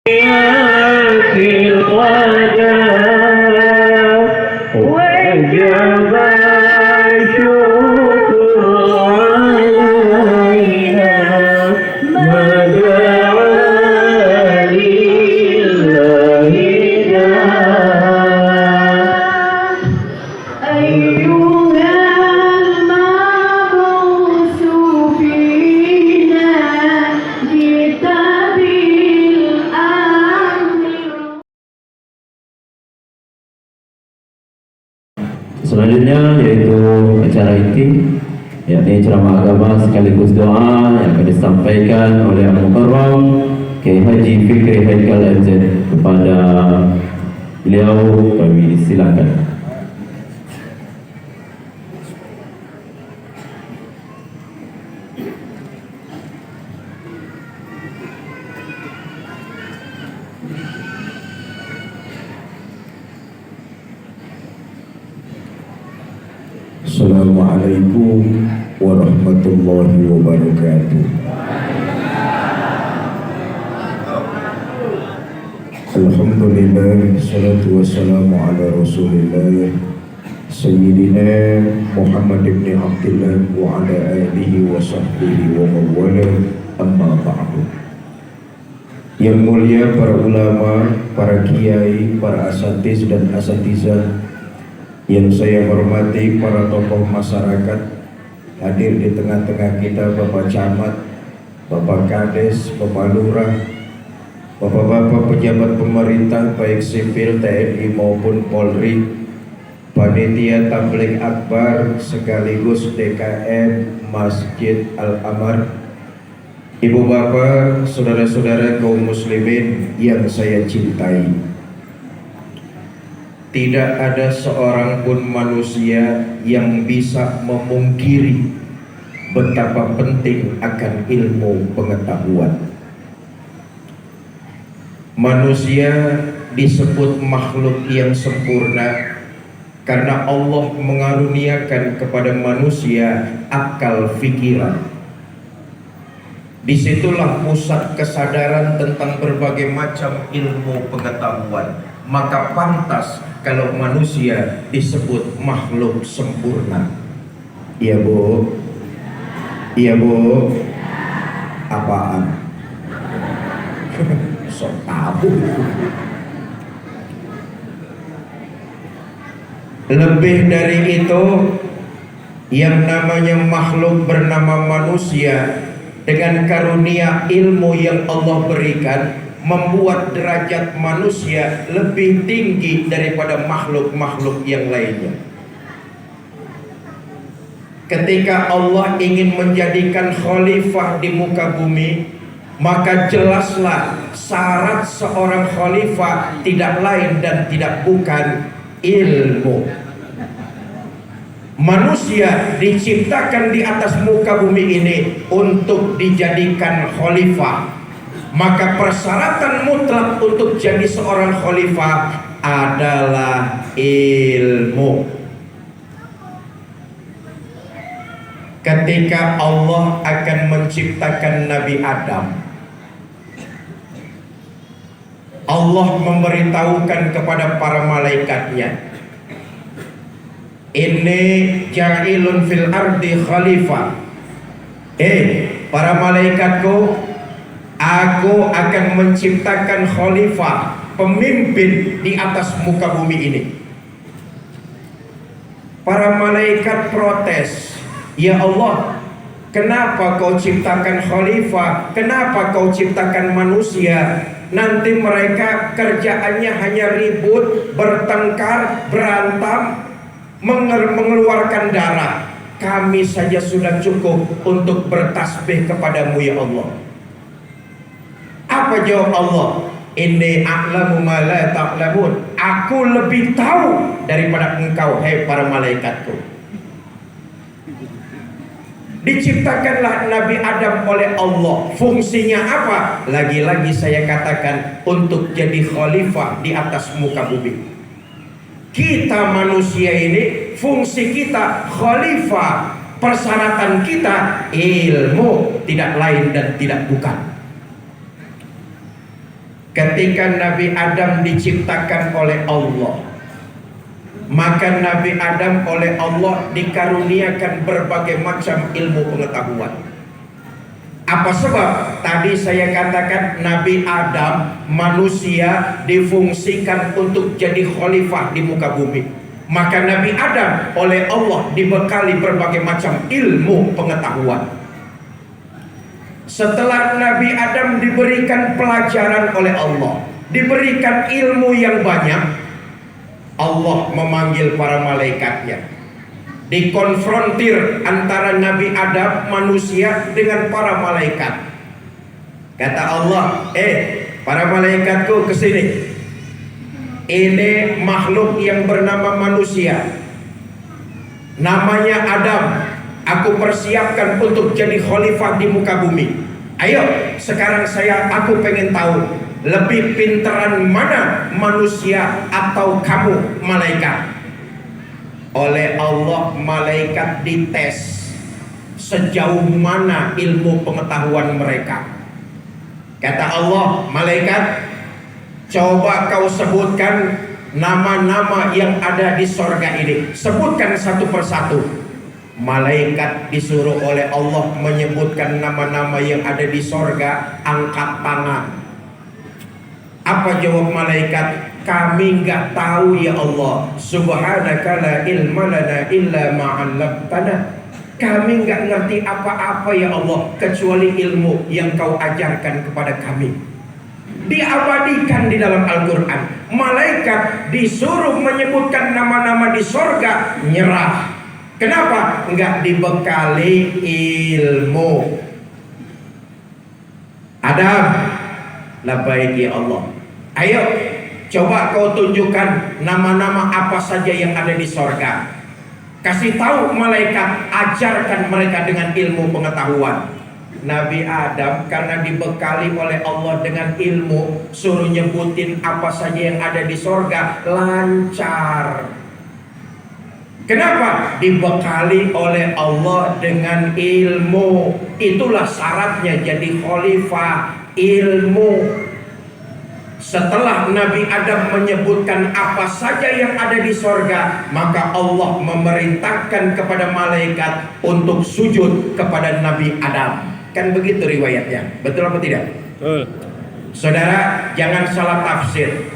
في الغداء وجب الشكر علينا ما دعا لله داع أيها المبعوث فينا جئت بالأمر. Selanjutnya yaitu acara inti, yakni ceramah agama sekaligus doa yang akan disampaikan oleh Al-Mukarram Kiai Haji Fikri Haikal MZ. Kepada beliau kami silakan. Assalamualaikum warahmatullahi wabarakatuh. Alhamdulillah, salatu wassalamu ala rasulillah Sayyidina Muhammad ibn Abdullah wa ala alihi wa sahbihi wa mawala, amma ba'du. Yang mulia para ulama, para kiai, para asatiz dan asatizah yang saya hormati, para tokoh masyarakat, hadir di tengah-tengah kita Bapak Camat, Bapak Kades, Bapak Lurah, Bapak-bapak pejabat pemerintah baik sipil, TNI maupun Polri, Panitia Tabligh Akbar sekaligus DKM Masjid Al-Amar, Ibu bapak, saudara-saudara kaum muslimin yang saya cintai. Tidak ada seorang pun manusia yang bisa memungkiri betapa penting akan ilmu pengetahuan. Manusia disebut makhluk yang sempurna karena Allah mengaruniakan kepada manusia akal fikiran. Disitulah pusat kesadaran tentang berbagai macam ilmu pengetahuan. Maka pantas kalau manusia disebut makhluk sempurna. Iya bu? Iya bu? Apaan? Sok tahu. Lebih dari itu, yang namanya makhluk bernama manusia dengan karunia ilmu yang Allah berikan membuat derajat manusia lebih tinggi daripada makhluk-makhluk yang lainnya. Ketika Allah ingin menjadikan khalifah di muka bumi, maka jelaslah syarat seorang khalifah tidak lain dan tidak bukan ilmu. Manusia diciptakan di atas muka bumi ini untuk dijadikan khalifah. Maka persyaratan mutlak untuk jadi seorang khalifah adalah ilmu. Ketika Allah akan menciptakan Nabi Adam, Allah memberitahukan kepada para malaikatnya, "Inni ja'ilun fil ardi khalifah." Para malaikatku, aku akan menciptakan khalifah, pemimpin di atas muka bumi ini. Para malaikat protes, "Ya Allah, kenapa kau ciptakan khalifah? Kenapa kau ciptakan manusia? Nanti mereka kerjaannya hanya ribut, bertengkar, berantem, mengeluarkan darah. Kami saja sudah cukup untuk bertasbih kepadamu ya Allah." Apa jawab Allah? "Inni a'lamu ma la ta'lamun." Aku lebih tahu daripada engkau, hai para malaikatku. Diciptakanlah Nabi Adam oleh Allah. Fungsinya apa? Lagi-lagi saya katakan, untuk jadi khalifah di atas muka bumi. Kita manusia ini, fungsi kita khalifah. Persyaratan kita ilmu, tidak lain dan tidak bukan. ketika Nabi Adam diciptakan oleh Allah, maka Nabi Adam oleh Allah dikaruniakan berbagai macam ilmu pengetahuan. Apa sebab? Tadi saya katakan Nabi Adam manusia difungsikan untuk jadi khalifah di muka bumi. Maka Nabi Adam oleh Allah dibekali berbagai macam ilmu pengetahuan. Setelah Nabi Adam diberikan pelajaran oleh Allah, diberikan ilmu yang banyak, Allah memanggil para malaikatnya. Dikonfrontir antara Nabi Adam manusia dengan para malaikat. Kata Allah, para malaikatku kesini. Ini makhluk yang bernama manusia, namanya Adam. Aku persiapkan untuk jadi khalifah di muka bumi. Ayo, sekarang aku pengen tahu, lebih pinteran mana manusia atau kamu malaikat? Oleh Allah malaikat dites sejauh mana ilmu pengetahuan mereka. Kata Allah, malaikat, coba kau sebutkan nama-nama yang ada di sorga ini. Sebutkan satu persatu. Malaikat disuruh oleh Allah menyebutkan nama-nama yang ada di sorga. Angkat tangan. Apa jawab malaikat? Kami nggak tahu ya Allah. Subhanaka la ilma lana illa ma'allamtana. Kami nggak ngerti apa-apa ya Allah kecuali ilmu yang kau ajarkan kepada kami. Diabadikan di dalam Al-Quran. Malaikat disuruh menyebutkan nama-nama di sorga, nyerah. Kenapa? Nggak dibekali ilmu. Adam, labbaik ya Allah. Ayo, coba kau tunjukkan nama-nama apa saja yang ada di sorga. Kasih tahu malaikat, ajarkan mereka dengan ilmu pengetahuan. Nabi Adam karena dibekali oleh Allah dengan ilmu, suruh nyebutin apa saja yang ada di sorga, lancar. Kenapa? Dibekali oleh Allah dengan ilmu. Itulah syaratnya jadi khalifah, ilmu. Setelah Nabi Adam menyebutkan apa saja yang ada di sorga, maka Allah memerintahkan kepada malaikat untuk sujud kepada Nabi Adam. Kan begitu riwayatnya, betul apa tidak? Betul. Saudara, jangan salah tafsir.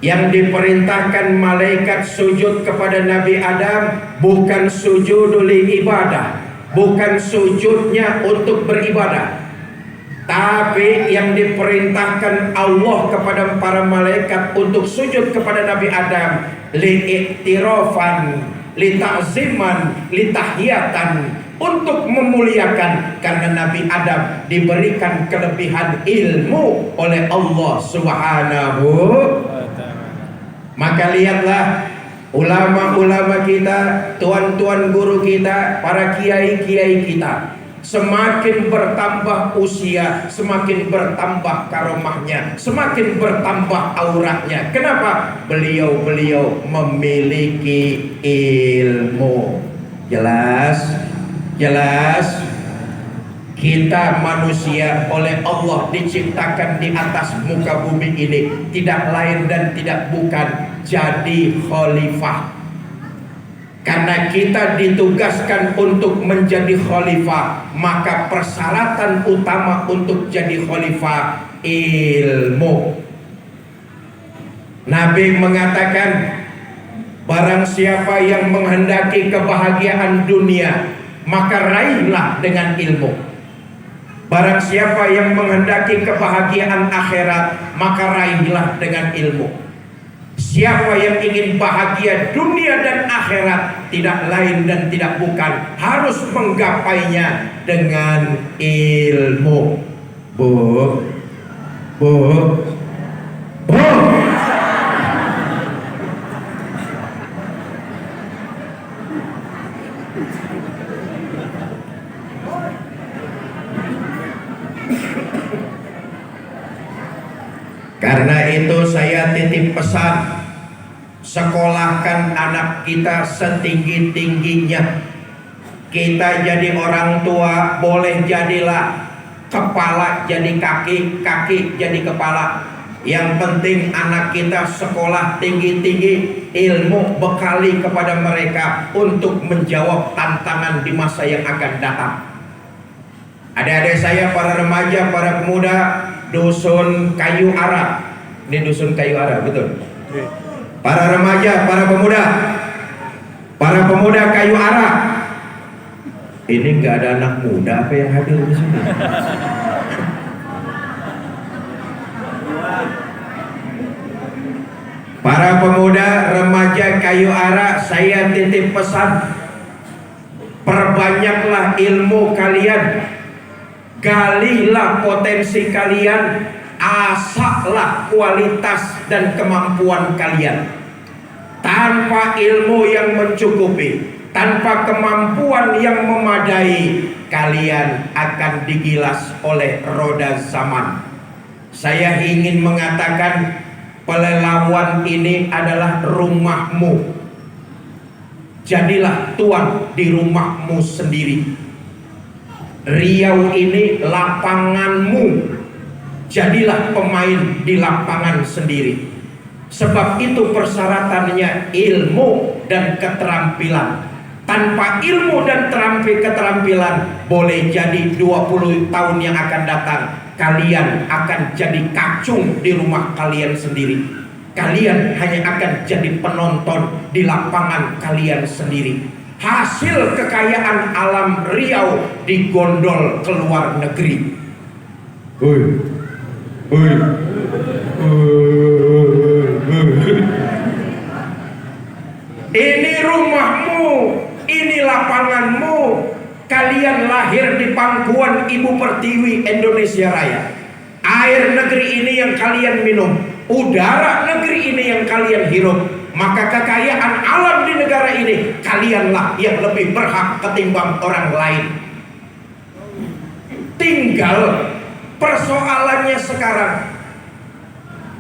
Yang diperintahkan malaikat sujud kepada Nabi Adam bukan sujud li ibadah, bukan sujudnya untuk beribadah. Tapi yang diperintahkan Allah kepada para malaikat untuk sujud kepada Nabi Adam li'iktirafan, lita'ziman, litahiyatan, untuk memuliakan karena Nabi Adam diberikan kelebihan ilmu oleh Allah Subhanahu. Maka lihatlah ulama-ulama kita, tuan-tuan guru kita, para kiai-kiai kita, semakin bertambah usia, semakin bertambah karomahnya, semakin bertambah auratnya. Kenapa? Beliau-beliau memiliki ilmu. Jelas? Jelas? Kita manusia oleh Allah diciptakan di atas muka bumi ini tidak lain dan tidak bukan jadi khalifah. Karena kita ditugaskan untuk menjadi khalifah, maka persyaratan utama untuk jadi khalifah ilmu. Nabi mengatakan, barang siapa yang menghendaki kebahagiaan dunia, maka raihlah dengan ilmu. Barang siapa yang menghendaki kebahagiaan akhirat, maka raihlah dengan ilmu. Siapa yang ingin bahagia dunia dan akhirat, tidak lain dan tidak bukan, harus menggapainya dengan ilmu. Bu. Karena itu saya titip pesan, sekolahkan anak kita setinggi-tingginya. Kita jadi orang tua boleh jadilah, kepala jadi kaki, kaki jadi kepala. Yang penting anak kita sekolah tinggi-tinggi, ilmu bekali kepada mereka untuk menjawab tantangan di masa yang akan datang. Adik-adik saya, para remaja, para pemuda, dusun kayu ara. Ini dusun kayu ara, betul? Para remaja, para pemuda kayu ara. Ini nggak ada anak muda apa yang hadir di sini? Para pemuda, remaja kayu ara, saya titip pesan, perbanyaklah ilmu kalian, galilah potensi kalian, asahlah kualitas dan kemampuan kalian. Tanpa ilmu yang mencukupi, tanpa kemampuan yang memadai, kalian akan digilas oleh roda zaman. Saya ingin mengatakan, Pelelawan ini adalah rumahmu. Jadilah tuan di rumahmu sendiri. Riau ini lapanganmu. Jadilah pemain di lapangan sendiri. Sebab itu persyaratannya ilmu dan keterampilan. Tanpa ilmu dan keterampilan, boleh jadi 20 tahun yang akan datang, kalian akan jadi kacung di rumah kalian sendiri. Kalian hanya akan jadi penonton di lapangan kalian sendiri. Hasil kekayaan alam Riau digondol ke luar negeri. Ini rumahmu, ini lapanganmu. Kalian lahir di pangkuan Ibu Pertiwi Indonesia Raya. Air negeri ini yang kalian minum, udara negeri ini yang kalian hirup. Maka kekayaan alam di negara ini, kalianlah yang lebih berhak ketimbang orang lain. Tinggal persoalannya sekarang,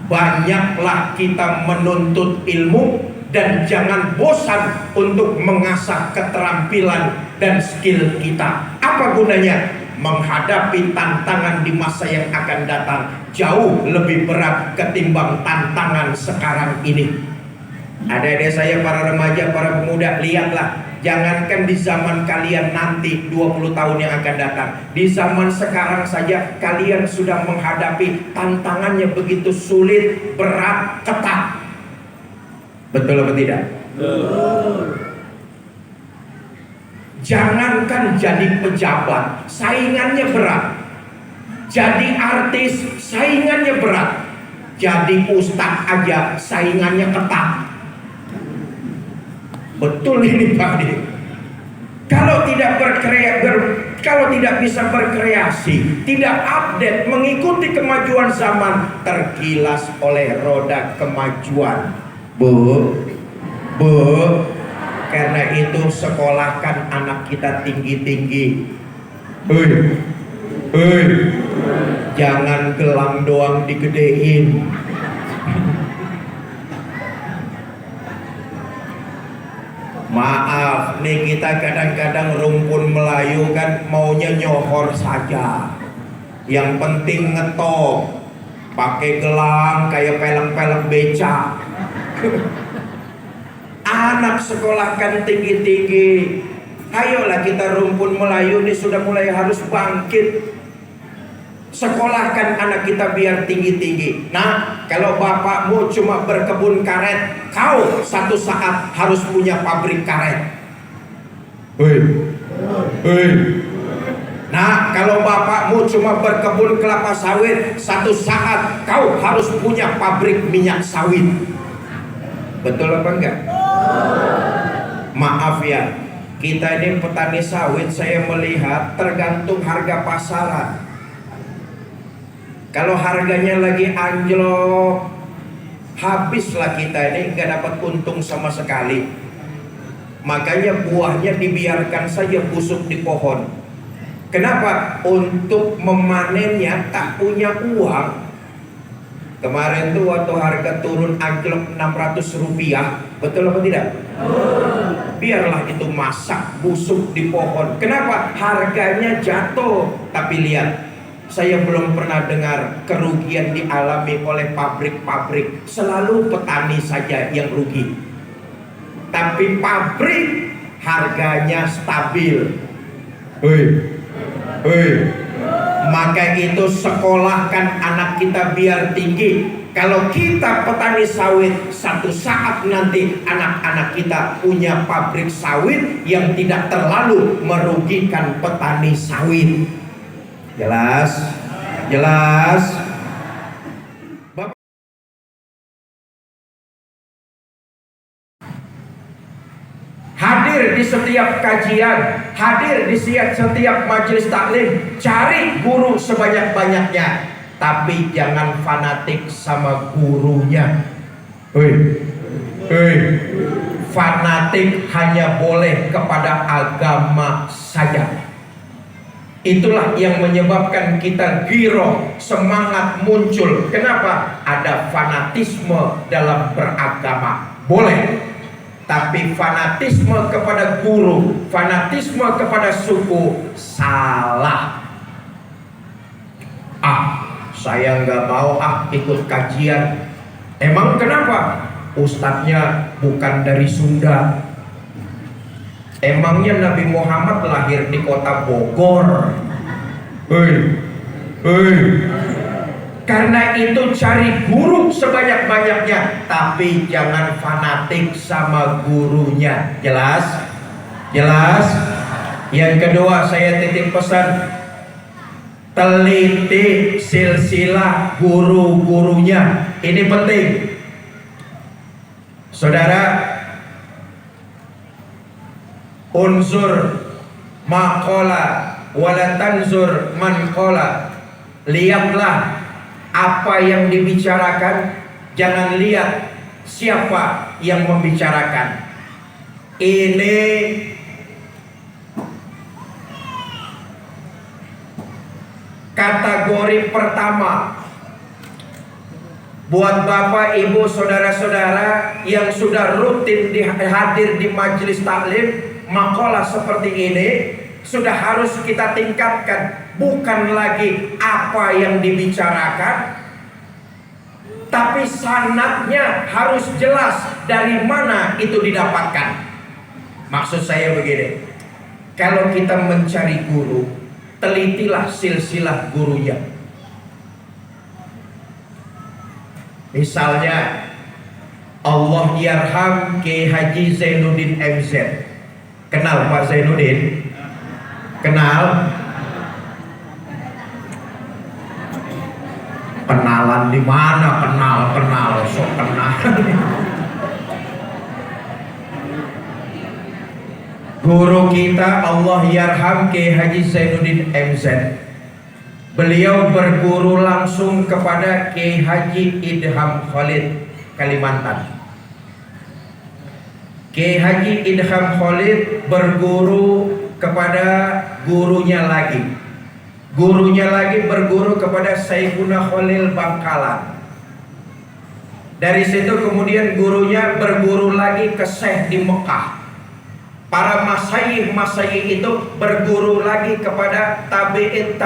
banyaklah kita menuntut ilmu dan jangan bosan untuk mengasah keterampilan dan skill kita. Apa gunanya? Menghadapi tantangan di masa yang akan datang jauh lebih berat ketimbang tantangan sekarang ini. Adik-adik saya, para remaja, para pemuda, lihatlah, jangankan di zaman kalian nanti 20 tahun yang akan datang, di zaman sekarang saja kalian sudah menghadapi tantangannya begitu sulit, berat, ketat. Betul apa tidak? Jangankan jadi pejabat, saingannya berat. Jadi artis, saingannya berat. Jadi ustadz aja, saingannya ketat. Betul ini Pak D. Kalau tidak bisa berkreasi, tidak update, mengikuti kemajuan zaman, tergilas oleh roda kemajuan. Bu, karena itu sekolahkan anak kita tinggi-tinggi. Jangan gelang doang digedein. Maaf nih, kita kadang-kadang rumpun Melayu kan maunya nyohor saja. Yang penting ngetop, pakai gelang kayak pelek-pelek beca. Anak sekolahkan tinggi-tinggi. Ayolah kita rumpun Melayu ini sudah mulai harus bangkit. Sekolahkan anak kita biar tinggi-tinggi. Nah, kalau bapakmu cuma berkebun karet, kau satu saat harus punya pabrik karet. Nah, kalau bapakmu cuma berkebun kelapa sawit, satu saat kau harus punya pabrik minyak sawit. Betul apa enggak? Maaf ya, kita ini petani sawit, saya melihat tergantung harga pasaran. Kalau harganya lagi anjlok, habislah kita ini, nggak dapat untung sama sekali. Makanya buahnya dibiarkan saja busuk di pohon. Kenapa? Untuk memanennya tak punya uang. Kemarin tuh waktu harga turun anjlok 600 rupiah, betul apa tidak? Biarlah itu masak busuk di pohon. Kenapa? Harganya jatuh. Tapi lihat, Saya belum pernah dengar kerugian dialami oleh pabrik-pabrik. Selalu petani saja yang rugi. Tapi pabrik harganya stabil. Maka itu sekolahkan anak kita biar tinggi. Kalau kita petani sawit, satu saat nanti anak-anak kita punya pabrik sawit yang tidak terlalu merugikan petani sawit. Jelas? Jelas? Hadir di setiap kajian, hadir di setiap majelis taklim, cari guru sebanyak-banyaknya, tapi jangan fanatik sama gurunya. Fanatik hanya boleh kepada agama saja. Itulah yang menyebabkan kita giroh, semangat muncul. Kenapa? Ada fanatisme dalam beragama. Boleh. Tapi fanatisme kepada guru, fanatisme kepada suku, salah. Saya nggak mau ikut kajian. Emang kenapa? Ustadznya bukan dari Sunda. Emangnya Nabi Muhammad lahir di kota Bogor? Karena itu cari guru sebanyak-banyaknya, tapi jangan fanatik sama gurunya. Jelas? Jelas? Yang kedua, saya titip pesan, teliti silsilah guru-gurunya. Ini penting. Saudara, unsur maqala wala tanzur man qala. Lihatlah apa yang dibicarakan, jangan lihat siapa yang membicarakan. Ini kategori pertama buat bapak, ibu, saudara-saudara yang sudah rutin hadir di majelis taklim. Makalah seperti ini sudah harus kita tingkatkan. Bukan lagi apa yang dibicarakan, tapi sanadnya harus jelas dari mana itu didapatkan. Maksud saya begini, kalau kita mencari guru, telitilah silsilah gurunya. Misalnya Allah yarham Kiai Haji Zainuddin MZ. Kenal Pak Zainuddin? Kenal? Kenalan di mana? Kenal, sok kenal. Guru kita Allah yarham Kiai Haji Zainuddin MZ. Beliau berguru langsung kepada Kiai Haji Idham Khalid, Kalimantan. Kiai Haji Idham Khalid berguru kepada gurunya lagi. Gurunya lagi berguru kepada Syekhuna Khalil Bangkalan. Dari situ kemudian gurunya berguru lagi ke Syekh di Mekah. Para masyayikh itu berguru lagi kepada tabi'in.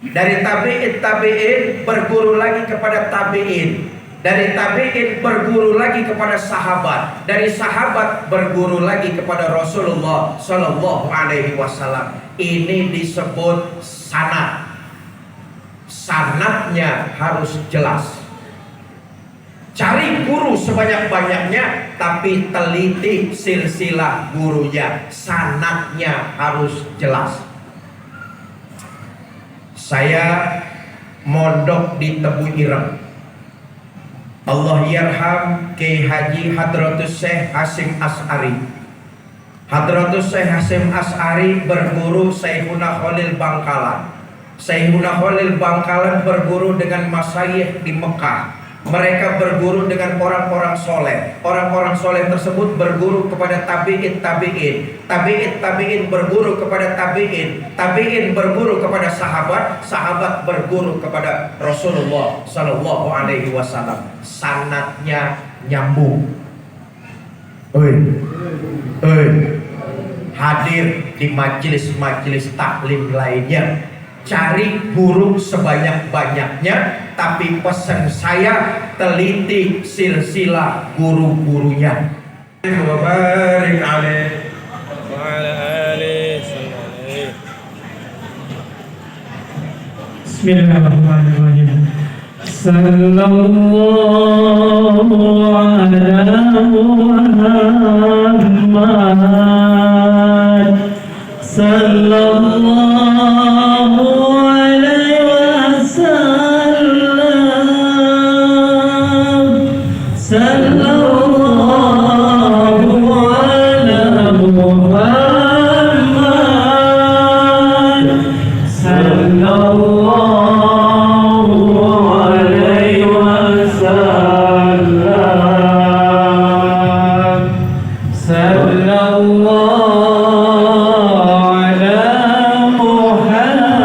Dari tabi'in berguru lagi kepada tabi'in. Dari tabi'in berguru lagi kepada sahabat. Dari sahabat berguru lagi kepada Rasulullah Sallallahu Alaihi Wasallam. Ini disebut sanad. Sanadnya harus jelas. Cari guru sebanyak-banyaknya, tapi teliti silsilah gurunya. Sanadnya harus jelas. Saya mondok di Tebu Ireng. Allah yarham Kiai Haji Hadratus Syekh Hasyim As'ari. Hadratus Syekh Hasyim As'ari berguru Syekhuna Khalil Bangkalan. Syekhuna Khalil Bangkalan berguru dengan masyayikh di Mekah. Mereka berguru dengan orang-orang soleh. Orang-orang soleh tersebut berguru kepada tabi'in. Tabi'in berguru kepada tabi'in. Tabi'in berguru kepada sahabat. Sahabat berguru kepada Rasulullah Sallallahu Alaihi Wasallam. Sanadnya nyambung. Hadir di majelis-majelis taklim lainnya. cari guru sebanyak-banyaknya, tapi pesan saya teliti silsilah guru-gurunya. Wa barik alaihi wa ala alihi sallallahu. Bismillahirrahmanirrahim. Sallallahu ala Muhammad. Sallallahu alaihi wasallam. Sallallahu ala Muhammad. Sallallahu alaihi wasallam. Sallallahu ala Muhammad.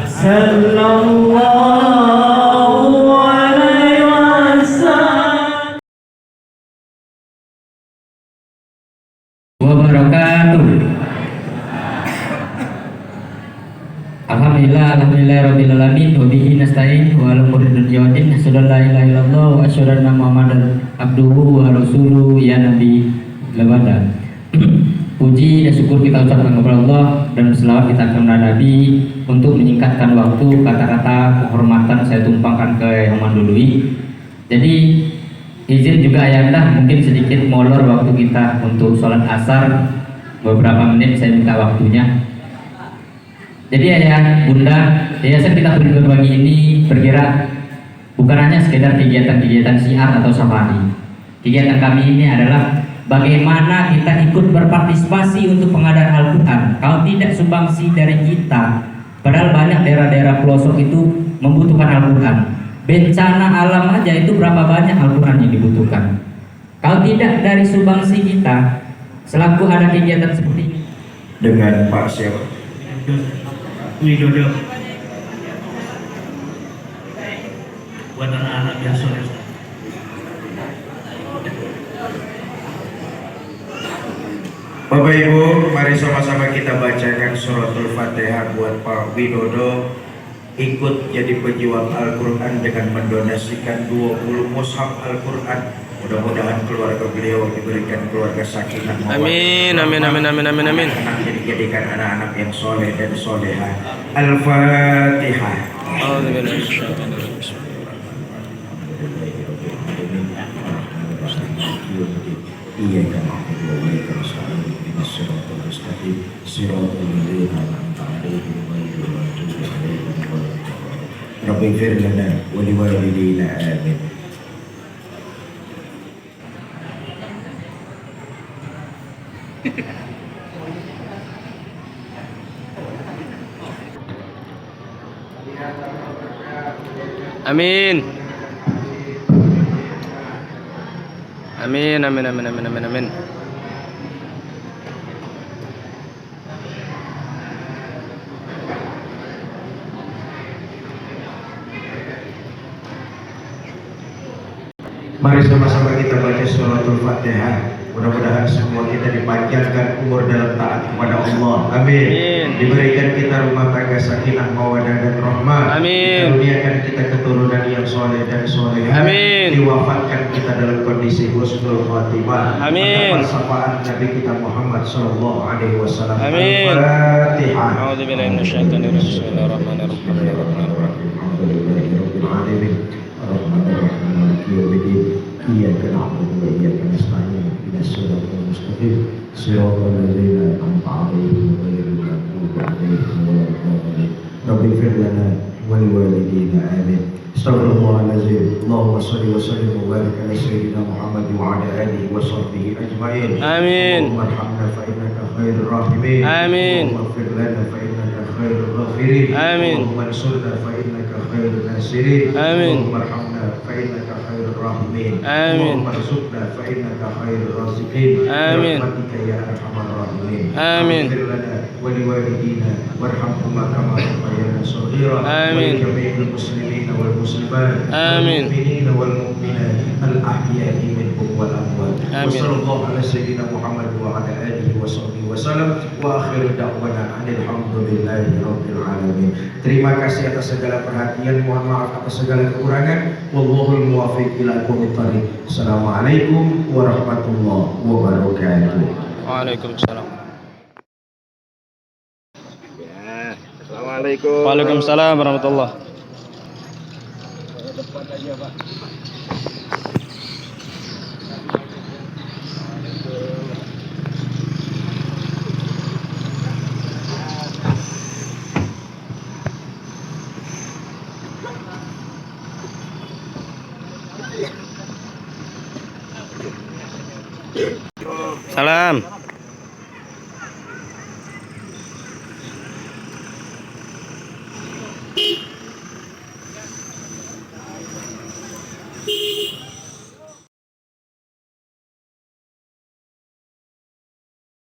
Sallallahu alaihi wasallam. Wabarakatuh. Alhamdulillah rabbil alamin wa bihi nasta'in wa ala umuri dunya wa din. Asyhadu an la ilaha illallah wa asyhadu anna Muhammadan abduhu wa rasuluhu ya nabi labada. Puji dan syukur kita ucapkan kepada Allah dan selawat kita kepada Nabi. Untuk menyingkatkan waktu, kata-kata kehormatan saya tumpangkan ke Yang Mandului. Jadi izin juga ayanda mungkin sedikit molor waktu kita untuk sholat asar, beberapa menit saya minta waktunya. Jadi ayah bunda, yayasan kita berbagi ini bergerak bukan hanya sekedar kegiatan-kegiatan syiar atau safari. Kegiatan kami ini adalah bagaimana kita ikut berpartisipasi untuk pengadaan Al-Quran. Kalau tidak sumbangsi dari kita, padahal banyak daerah-daerah pelosok itu membutuhkan Al-Quran. Bencana alam aja itu berapa banyak Al-Quran yang dibutuhkan. Kalau tidak dari sumbangsi kita, selaku ada kegiatan seperti ini. Dengan Pak Syekh Widodo buat anak-anak yang soleh. Bapak Ibu, mari sama-sama kita bacakan suratul Fatihah buat Pak Widodo ikut jadi pejuang Al-Quran dengan mendonasikan 20 mushaf Al-Quran. Mudah-mudahan keluarga beliau diberikan keluarga sakinah. Amin, amin, amin, amin, amin, amin. Anak dijadikan anak-anak yang soleh dan solehah. Al-Fatihah. Iyyaka na'budu wa iyyaka nasta'in ihdinas siratal mustaqim siratal ladzina an'amta 'alaihim ghairil maghdubi 'alaihim waladdallin. Rabbi ighfir lana wa liwalidayna amin. Amin. Amin, amin, amin, amin, amin, amin. Mari sama-sama kita baca suratul Fatihah. Mudah-mudahan semua kita dipanjangkan umur dalam taat kepada Allah. Amin. Amin. Diberikan kita rumah tangga sakinah, mawaddah dan rahmah. Amin. Dikaruniakan kita keturunan yang soleh dan solehah. Amin. Diwafatkan kita dalam kondisi husnul khatimah. Amin. Mendapat syafaat Nabi kita Muhammad sallallahu alaihi wasallam. Amin. Al-Fatihah. A'udzubillahi minasyaitonir rajim. Bismillahirrahmanirrahim. Alhamdulillahirabbil alamin. Ar-Rahmanir-Rahim. Maliki yaumiddin. Iyyaka na'budu wa iyyaka nasta'in. Ihdinas siratal mustaqim. Siratal ladzina an'amta 'alaihim ghairil maghdubi 'alaihim waladdallin. Rabbi ighfir lana wa liwalidayna amin. Astaghfirullahaladzim. Allahumma shalli wa sallim wa barik ala sayyidina Muhammad wa ala alihi wa sahbihi ajma'in. Amin. Allahumma arhamna fa innaka khairur rahimin. Amin. Allahumma ighfir lana fa innaka خير الغافرين آمين. اللهم انصرنا فإنك خير الناصرين آمين. اللهم ارحمنا فإنك خير الراحمين آمين. اللهم ارزقنا فإنك خير الرازقين آمين. برحمتك يا أرحم الراحمين آمين. اغفر لنا ولوالدينا وارحمهما كما ربيانا صغيرا آمين. ولجميع المسلمين والمسلمات آمين. والمؤمنين والمؤمنات الأحياء منهم والأموات آمين. وصلى الله على سيدنا محمد وعلى آله وصحبه wasallam wa akhiru da'wana alhamdulillahi rabbil alamin. Terima kasih atas segala perhatian, mohon maaf atas segala kekurangan. Wallahul muwaffiq ila aqwamit thariq. Assalamualaikum warahmatullahi wabarakatuh. Waalaikumsalam. Assalamualaikum. Waalaikumsalam warahmatullah. Salam.